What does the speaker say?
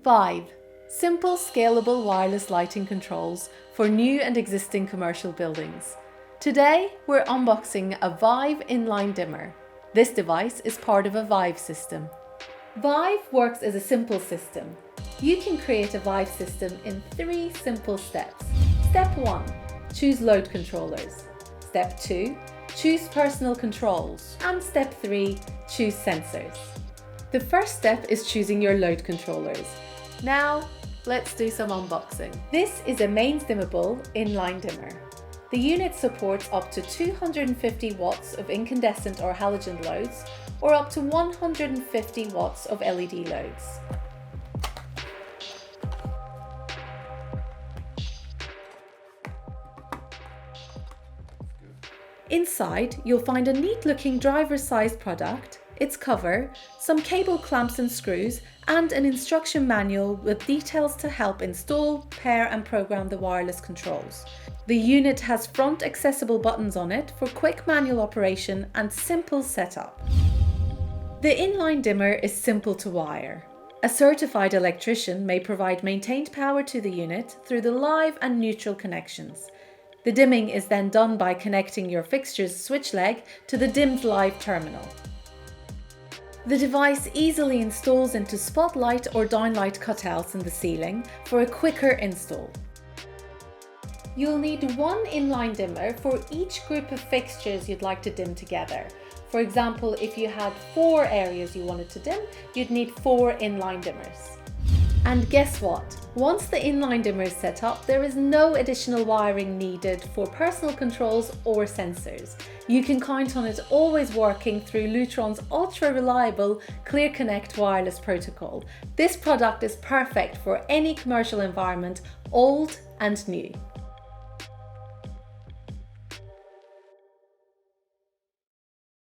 Vive, simple scalable wireless lighting controls for new and existing commercial buildings. Today we're unboxing a Vive inline dimmer. This device is part of a Vive system. Vive works as a simple system. You can create a Vive system in 3 simple steps. Step 1. Choose load controllers. Step 2. Choose personal controls. And Step 3. Choose sensors. The first step is choosing your load controllers. Now, let's do some unboxing. This is a mains dimmable inline dimmer. The unit supports up to 250 watts of incandescent or halogen loads, or up to 150 watts of LED loads. Inside, you'll find a neat-looking driver-sized product, its cover, some cable clamps and screws, and an instruction manual with details to help install, pair and program the wireless controls. The unit has front accessible buttons on it for quick manual operation and simple setup. The inline dimmer is simple to wire. A certified electrician may provide maintained power to the unit through the live and neutral connections. The dimming is then done by connecting your fixture's switch leg to the dimmed live terminal. The device easily installs into spotlight or downlight cutouts in the ceiling for a quicker install. You'll need 1 inline dimmer for each group of fixtures you'd like to dim together. For example, if you had 4 areas you wanted to dim, you'd need 4 inline dimmers. And guess what? Once the inline dimmer is set up, there is no additional wiring needed for personal controls or sensors. You can count on it always working through Lutron's ultra-reliable Clear Connect wireless protocol. This product is perfect for any commercial environment, old and new.